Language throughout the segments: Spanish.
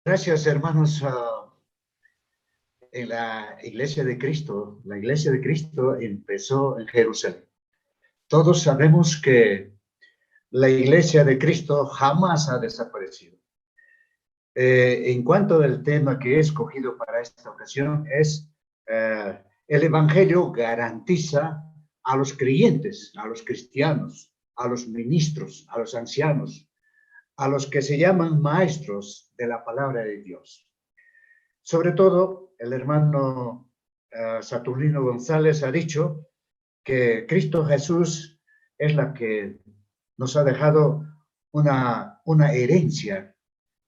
Gracias, hermanos. En la Iglesia de Cristo, la Iglesia de Cristo empezó en Jerusalén. Todos sabemos que la Iglesia de Cristo jamás ha desaparecido. En cuanto al tema que he escogido para esta ocasión es el Evangelio garantiza a los creyentes, a los cristianos, a los ministros, a los ancianos, a los que se llaman maestros de la palabra de Dios. Sobre todo, el hermano Saturnino González ha dicho que Cristo Jesús es la que nos ha dejado una herencia,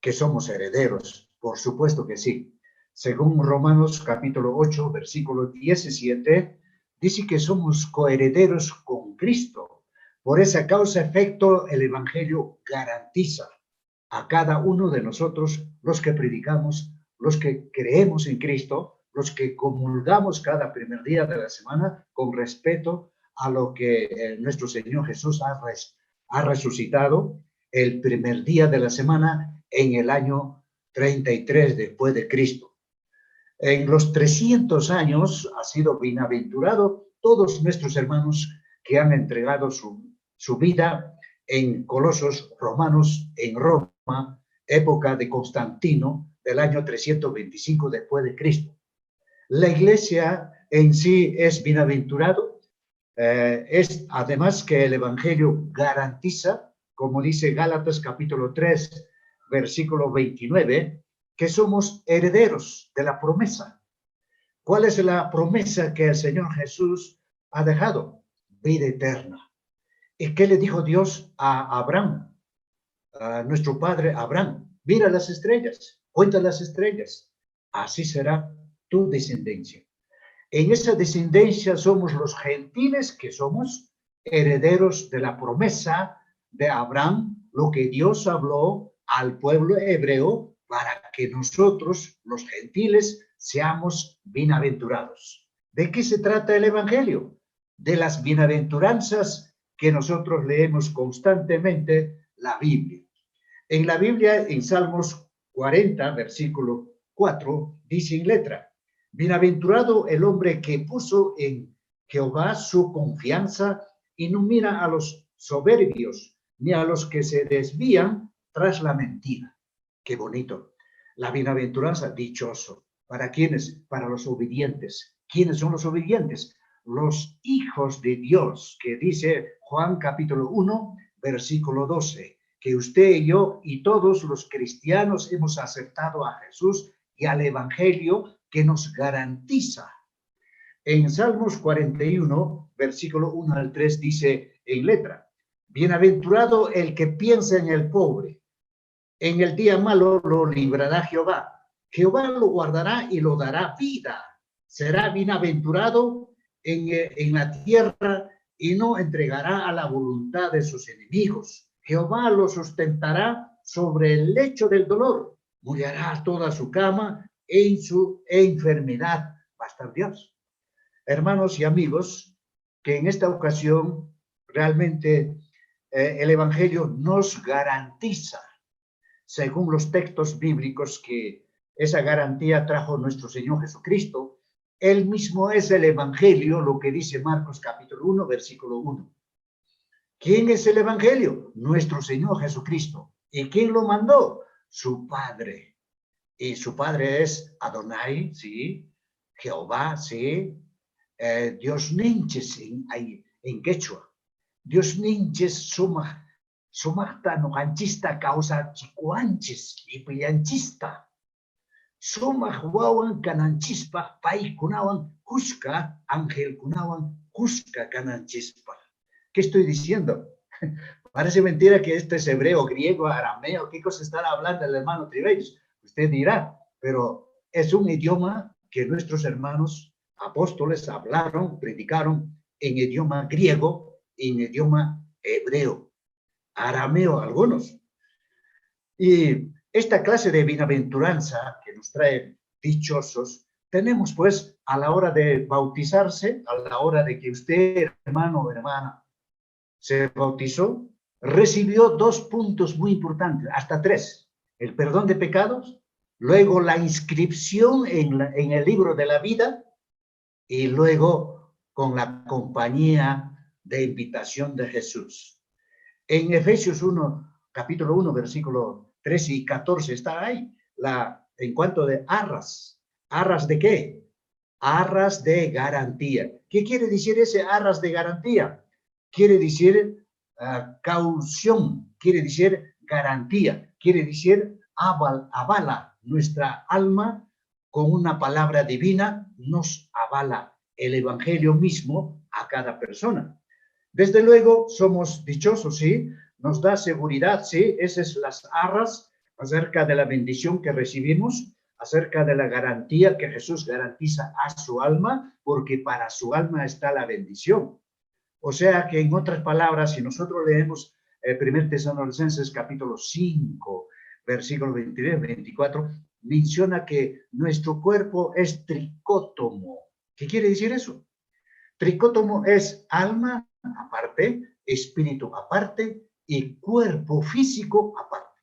que somos herederos. Por supuesto que sí. Según Romanos capítulo 8, versículo 17, dice que somos coherederos con Cristo. Por esa causa-efecto, el Evangelio garantiza a cada uno de nosotros, los que predicamos, los que creemos en Cristo, los que comulgamos cada primer día de la semana con respeto a lo que nuestro Señor Jesús ha resucitado el primer día de la semana en el año 33 después de Cristo. En los 300 años ha sido bienaventurado todos nuestros hermanos que han entregado su vida en Colosos romanos, en Roma, época de Constantino, del año 325 después de Cristo. La iglesia en sí es bienaventurado, es además que el Evangelio garantiza, como dice Gálatas capítulo 3, versículo 29, que somos herederos de la promesa. ¿Cuál es la promesa que el Señor Jesús ha dejado? Vida eterna. ¿Y qué le dijo Dios a Abraham, a nuestro padre Abraham? Mira las estrellas, cuenta las estrellas. Así será tu descendencia. En esa descendencia somos los gentiles que somos herederos de la promesa de Abraham, lo que Dios habló al pueblo hebreo para que nosotros, los gentiles, seamos bienaventurados. ¿De qué se trata el Evangelio? De las bienaventuranzas que nosotros leemos constantemente la Biblia. En la Biblia, en Salmos 40, versículo 4, dice en letra: bienaventurado el hombre que puso en Jehová su confianza y no mira a los soberbios ni a los que se desvían tras la mentira. Qué bonito. La bienaventuranza, dichoso. ¿Para quiénes? Para los obedientes. ¿Quiénes son los obedientes? Los hijos de Dios, que dice Juan capítulo 1, versículo 12, que usted y yo y todos los cristianos hemos aceptado a Jesús y al Evangelio que nos garantiza. En Salmos 41, versículo 1 al 3, dice en letra: bienaventurado el que piensa en el pobre, en el día malo lo librará Jehová. Jehová lo guardará y lo dará vida. Será bienaventurado en la tierra y no entregará a la voluntad de sus enemigos. Jehová lo sustentará sobre el lecho del dolor. Mollará toda su cama en su enfermedad. Va a estar Dios. Hermanos y amigos, que en esta ocasión realmente el Evangelio nos garantiza, según los textos bíblicos, que esa garantía trajo nuestro Señor Jesucristo. Él mismo es el Evangelio, lo que dice Marcos capítulo 1, versículo 1. ¿Quién es el Evangelio? Nuestro Señor Jesucristo. ¿Y quién lo mandó? Su Padre. Y su Padre es Adonai, ¿sí? Jehová, ¿sí? Dios ninches en quechua. Dios ninches sumachta no ganchista causa chicuanches y pillanchista. Sumach wawan kananchispa pay kunawan kushka, ángel kunawan kushka kananchispa. ¿Qué estoy diciendo? Parece mentira que esto es hebreo, griego, arameo. ¿Qué cosa estará hablando el hermano Tribellos? Usted dirá, pero es un idioma que nuestros hermanos apóstoles hablaron, predicaron en idioma griego, en idioma hebreo, arameo algunos. Y esta clase de bienaventuranza que nos trae dichosos, tenemos pues a la hora de bautizarse, a la hora de que usted, hermano o hermana, se bautizó, recibió 2 puntos muy importantes, hasta 3. El perdón de pecados, luego la inscripción en el libro de la vida y luego con la compañía de invitación de Jesús. En Efesios 1, capítulo 1, versículo 13 y 14 está ahí, en cuanto de arras. ¿Arras de qué? Arras de garantía. ¿Qué quiere decir ese arras de garantía? Quiere decir caución, quiere decir garantía, quiere decir avala nuestra alma con una palabra divina, nos avala el evangelio mismo a cada persona. Desde luego somos dichosos, ¿sí? Nos da seguridad, ¿sí? Esas son las arras acerca de la bendición que recibimos, acerca de la garantía que Jesús garantiza a su alma, porque para su alma está la bendición. O sea que, en otras palabras, si nosotros leemos 1 Tesalonicenses capítulo 5, versículo 23, 24, menciona que nuestro cuerpo es tricótomo. ¿Qué quiere decir eso? Tricótomo es alma aparte, espíritu aparte y cuerpo físico aparte.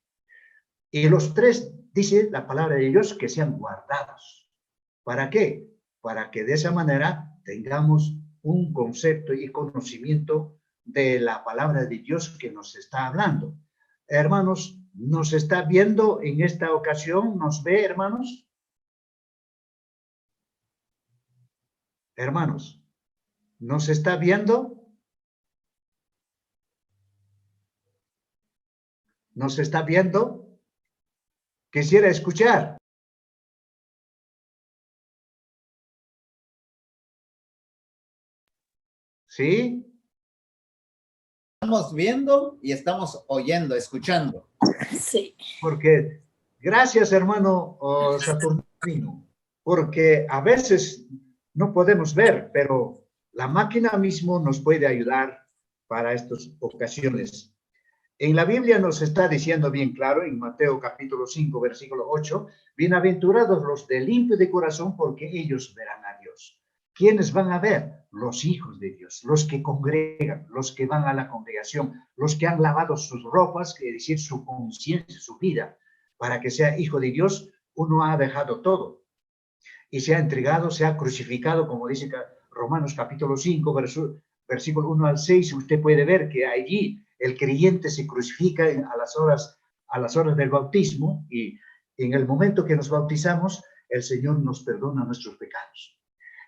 Y los tres, dice la palabra de Dios, que sean guardados. ¿Para qué? Para que de esa manera tengamos un concepto y conocimiento de la palabra de Dios que nos está hablando. Hermanos, ¿nos está viendo en esta ocasión? ¿Nos ve, hermanos? Hermanos, ¿nos está viendo? ¿Nos está viendo? Quisiera escuchar. ¿Sí? Estamos viendo y estamos oyendo, escuchando. Sí. Porque, gracias, hermano Saturnino, porque a veces no podemos ver, pero la máquina mismo nos puede ayudar para estas ocasiones. En la Biblia nos está diciendo bien claro, en Mateo capítulo 5, versículo 8, bienaventurados los de limpio de corazón, porque ellos verán a Dios. ¿Quiénes van a ver? Los hijos de Dios, los que congregan, los que van a la congregación, los que han lavado sus ropas, es decir, su conciencia, su vida. Para que sea hijo de Dios, uno ha dejado todo y se ha entregado, se ha crucificado, como dice Romanos capítulo 5, versículo 1 al 6. Usted puede ver que allí el creyente se crucifica a las horas del bautismo, y en el momento que nos bautizamos, el Señor nos perdona nuestros pecados.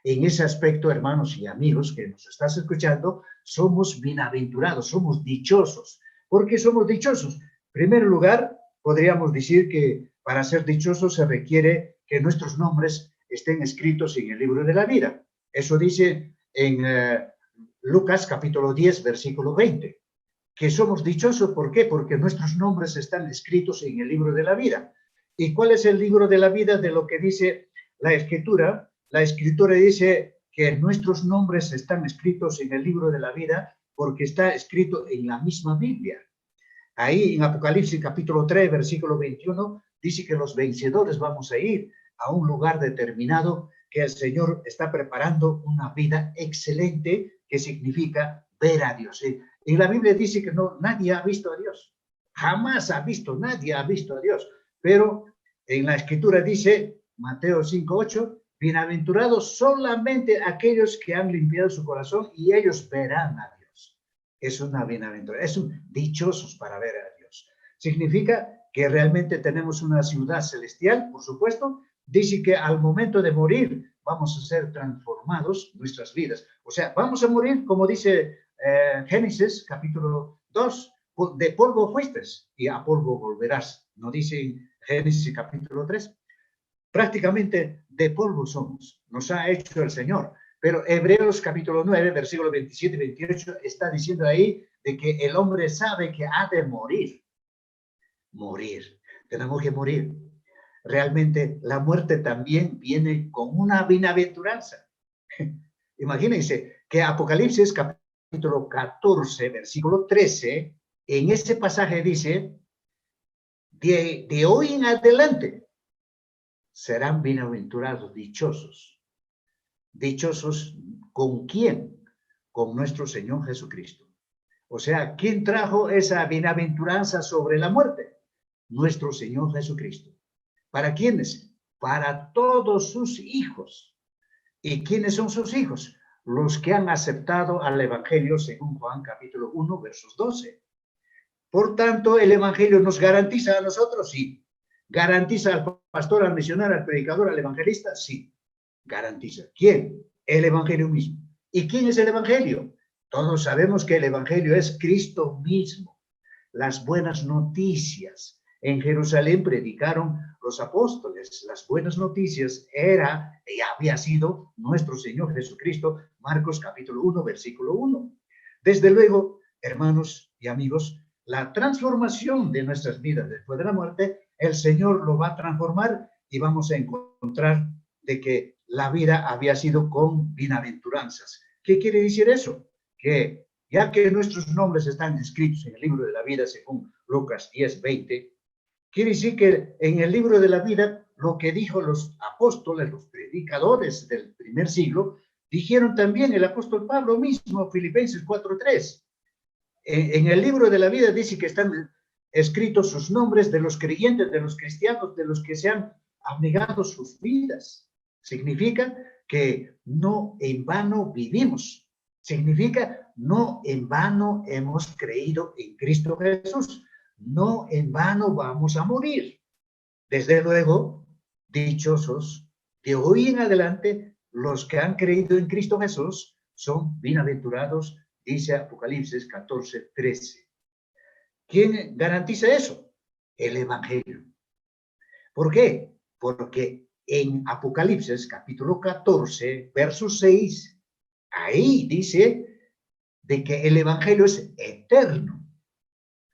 En ese aspecto, hermanos y amigos que nos estás escuchando, somos bienaventurados, somos dichosos. ¿Por qué somos dichosos? En primer lugar, podríamos decir que para ser dichosos se requiere que nuestros nombres estén escritos en el libro de la vida. Eso dice en Lucas capítulo 10, versículo 20, que somos dichosos. ¿Por qué? Porque nuestros nombres están escritos en el libro de la vida. ¿Y cuál es el libro de la vida de lo que dice la Escritura? La Escritura dice que nuestros nombres están escritos en el libro de la vida porque está escrito en la misma Biblia. Ahí en Apocalipsis capítulo 3, versículo 21, dice que los vencedores vamos a ir a un lugar determinado, que el Señor está preparando una vida excelente, que significa ver a Dios. En la Biblia dice que nadie ha visto a Dios. Jamás ha visto, nadie ha visto a Dios. Pero en la Escritura dice, Mateo 5:8, bienaventurados solamente aquellos que han limpiado su corazón y ellos verán a Dios. Es una bienaventuranza, son dichosos para ver a Dios. Significa que realmente tenemos una ciudad celestial, por supuesto. Dice que al momento de morir vamos a ser transformados nuestras vidas. O sea, vamos a morir, como dice Génesis capítulo 2, de polvo fuiste y a polvo volverás. ¿No dice en Génesis capítulo 3? Prácticamente de polvo somos, nos ha hecho el Señor. Pero Hebreos capítulo 9, versículo 27 y 28 está diciendo ahí de que el hombre sabe que ha de morir. Morir, tenemos que morir. Realmente la muerte también viene con una bienaventuranza. Imagínense que Apocalipsis capítulo 14, versículo 13, en ese pasaje dice, de hoy en adelante serán bienaventurados, dichosos. ¿Dichosos con quién? Con nuestro Señor Jesucristo. O sea, ¿quién trajo esa bienaventuranza sobre la muerte? Nuestro Señor Jesucristo. ¿Para quiénes? Para todos sus hijos. ¿Y quiénes son sus hijos? Los que han aceptado al Evangelio según Juan capítulo 1, versos 12. Por tanto, el Evangelio nos garantiza a nosotros, sí. ¿Garantiza al pastor, al misionero, al predicador, al evangelista? Sí, garantiza. ¿Quién? El Evangelio mismo. ¿Y quién es el Evangelio? Todos sabemos que el Evangelio es Cristo mismo. Las buenas noticias. En Jerusalén predicaron los apóstoles. Las buenas noticias había sido nuestro Señor Jesucristo, Marcos capítulo 1, versículo 1. Desde luego, hermanos y amigos, la transformación de nuestras vidas después de la muerte, el Señor lo va a transformar y vamos a encontrar de que la vida había sido con bienaventuranzas. ¿Qué quiere decir eso? Que ya que nuestros nombres están escritos en el libro de la vida según Lucas 10, 20, quiere decir que en el libro de la vida lo que dijo los apóstoles, los predicadores del primer siglo, dijeron también el apóstol Pablo mismo, Filipenses 4:3. En el libro de la vida dice que están escritos sus nombres de los creyentes, de los cristianos, de los que se han abnegado sus vidas. Significa que no en vano vivimos. Significa no en vano hemos creído en Cristo Jesús. No en vano vamos a morir. Desde luego, dichosos de hoy en adelante, los que han creído en Cristo Jesús son bienaventurados, dice Apocalipsis 14:13. ¿Quién garantiza eso? El Evangelio. ¿Por qué? Porque en Apocalipsis capítulo 14, verso 6, ahí dice de que el Evangelio es eterno.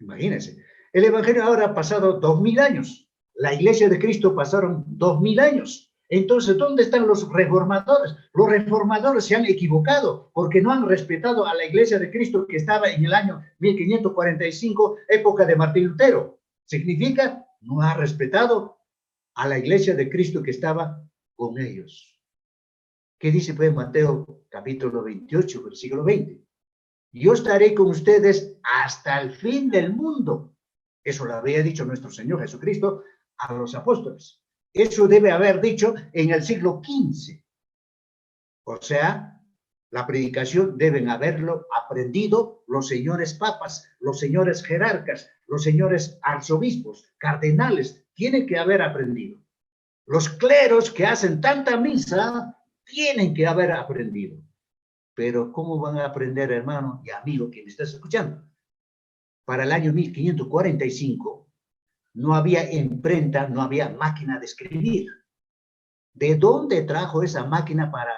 Imagínense, el Evangelio ahora ha pasado 2000 años. La Iglesia de Cristo pasaron 2000 años. Entonces, ¿dónde están los reformadores? Los reformadores se han equivocado porque no han respetado a la Iglesia de Cristo que estaba en el año 1545, época de Martín Lutero. Significa, no ha respetado a la Iglesia de Cristo que estaba con ellos. ¿Qué dice pues Mateo capítulo 28, versículo 20? Yo estaré con ustedes hasta el fin del mundo. Eso lo había dicho nuestro Señor Jesucristo a los apóstoles. Eso debe haber dicho en el siglo XV. O sea, la predicación deben haberlo aprendido los señores papas, los señores jerarcas, los señores arzobispos, cardenales. Tienen que haber aprendido. Los cleros que hacen tanta misa tienen que haber aprendido. Pero ¿cómo van a aprender, hermano y amigo que me estás escuchando? Para el año 1545 no había imprenta, no había máquina de escribir. ¿De dónde trajo esa máquina para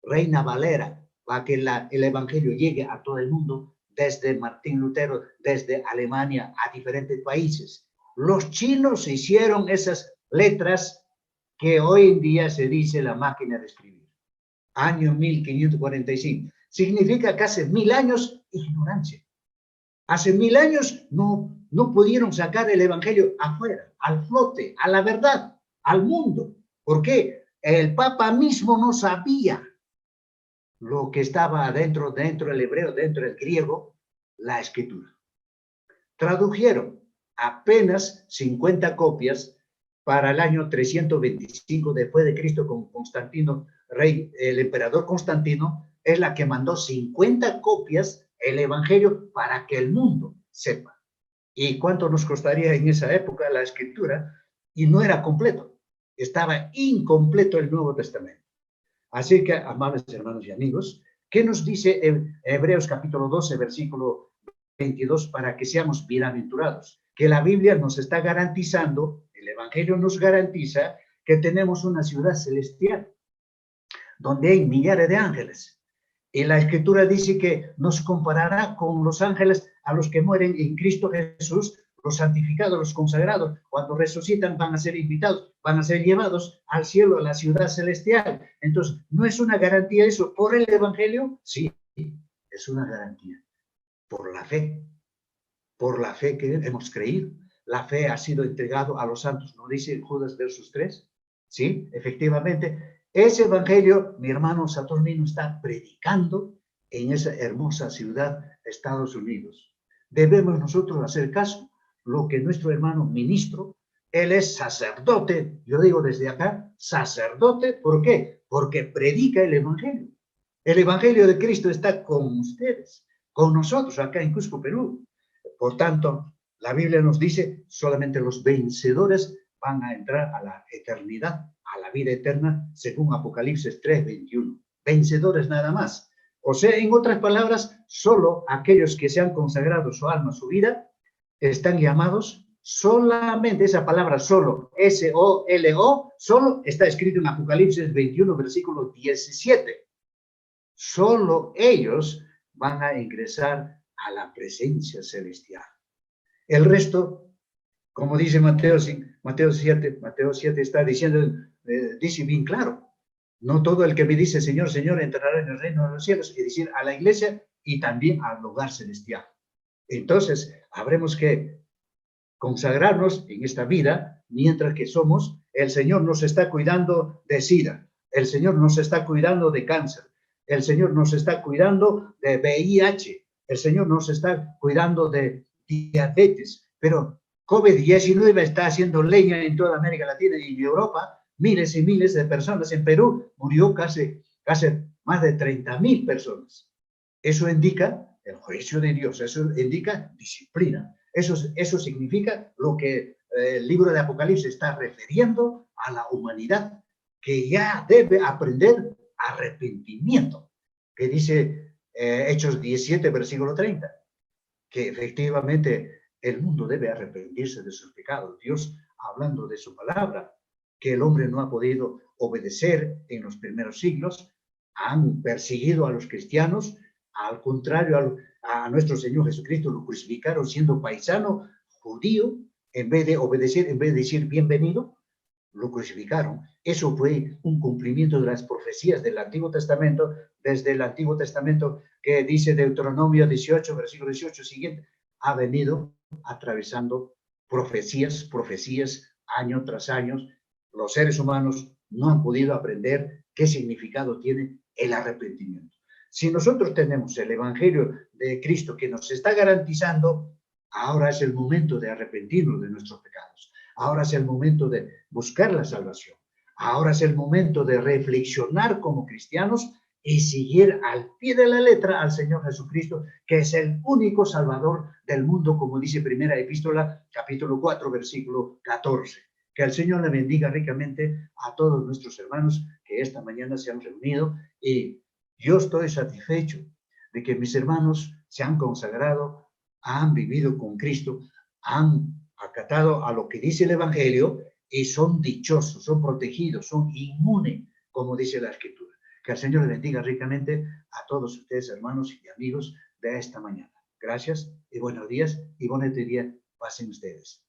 Reina Valera, para que el Evangelio llegue a todo el mundo, desde Martín Lutero, desde Alemania a diferentes países? Los chinos hicieron esas letras que hoy en día se dice la máquina de escribir. Año 1545. Significa que hace 1000 años ignorancia. Hace 1000 años no pudieron sacar el Evangelio afuera, al flote, a la verdad, al mundo. ¿Por qué? El Papa mismo no sabía lo que estaba dentro del hebreo, dentro del griego, la escritura. Tradujeron apenas 50 copias para el año 325 después de Cristo con Constantino, el emperador Constantino, es la que mandó 50 copias el Evangelio para que el mundo sepa. ¿Y cuánto nos costaría en esa época la escritura? Y no era completo, estaba incompleto el Nuevo Testamento. Así que, amables hermanos y amigos, ¿qué nos dice Hebreos capítulo 12, versículo 22, para que seamos bienaventurados? Que la Biblia nos está garantizando, el Evangelio nos garantiza que tenemos una ciudad celestial, donde hay millares de ángeles. Y la Escritura dice que nos comparará con los ángeles a los que mueren en Cristo Jesús, los santificados, los consagrados. Cuando resucitan van a ser invitados, van a ser llevados al cielo, a la ciudad celestial. Entonces, ¿no es una garantía eso por el Evangelio? Sí, es una garantía. Por la fe que hemos creído. La fe ha sido entregado a los santos, ¿no dice en Judas versos 3? Sí, efectivamente. Ese Evangelio, mi hermano Saturnino está predicando en esa hermosa ciudad de Estados Unidos. Debemos nosotros hacer caso lo que nuestro hermano ministro, Él es sacerdote, yo digo desde acá, sacerdote, ¿por qué? Porque predica el Evangelio. El Evangelio de Cristo está con ustedes, con nosotros acá en Cusco, Perú. Por tanto, la Biblia nos dice, solamente los vencedores van a entrar a la eternidad, a la vida eterna, según Apocalipsis 3:21. Vencedores nada más. O sea, en otras palabras, solo aquellos que se han consagrado su alma, su vida, están llamados. Solamente esa palabra solo, S-O-L-O, solo está escrito en Apocalipsis 21, versículo 17. Solo ellos van a ingresar a la presencia celestial. El resto, como dice Mateo 7 está diciendo, dice bien claro, no todo el que me dice Señor, Señor entrará en el reino de los cielos, es decir, a la iglesia y también al lugar celestial. Entonces, habremos que consagrarnos en esta vida, mientras que somos, el Señor nos está cuidando de SIDA, el Señor nos está cuidando de cáncer, el Señor nos está cuidando de VIH, el Señor nos está cuidando de diabetes, pero COVID-19 está haciendo leña en toda América Latina y en Europa. Miles y miles de personas. En Perú murió casi más de 30.000 personas. Eso indica el juicio de Dios, eso indica disciplina. Eso significa lo que el libro de Apocalipsis está refiriendo a la humanidad, que ya debe aprender arrepentimiento, que dice Hechos 17, versículo 30, que efectivamente el mundo debe arrepentirse de sus pecados. Dios, hablando de su palabra, que el hombre no ha podido obedecer en los primeros siglos, han perseguido a los cristianos, al contrario a nuestro Señor Jesucristo, lo crucificaron siendo paisano judío, en vez de obedecer, en vez de decir bienvenido, lo crucificaron. Eso fue un cumplimiento de las profecías del Antiguo Testamento, desde el Antiguo Testamento que dice Deuteronomio 18, versículo 18 siguiente, ha venido atravesando profecías, año tras año. Los seres humanos no han podido aprender qué significado tiene el arrepentimiento. Si nosotros tenemos el Evangelio de Cristo que nos está garantizando, ahora es el momento de arrepentirnos de nuestros pecados. Ahora es el momento de buscar la salvación. Ahora es el momento de reflexionar como cristianos y seguir al pie de la letra al Señor Jesucristo, que es el único Salvador del mundo, como dice Primera Epístola, capítulo 4, versículo 14. Que el Señor le bendiga ricamente a todos nuestros hermanos que esta mañana se han reunido, y yo estoy satisfecho de que mis hermanos se han consagrado, han vivido con Cristo, han acatado a lo que dice el Evangelio y son dichosos, son protegidos, son inmunes, como dice la Escritura. Que el Señor le bendiga ricamente a todos ustedes, hermanos y amigos de esta mañana. Gracias y buenos días y buen día pasen ustedes.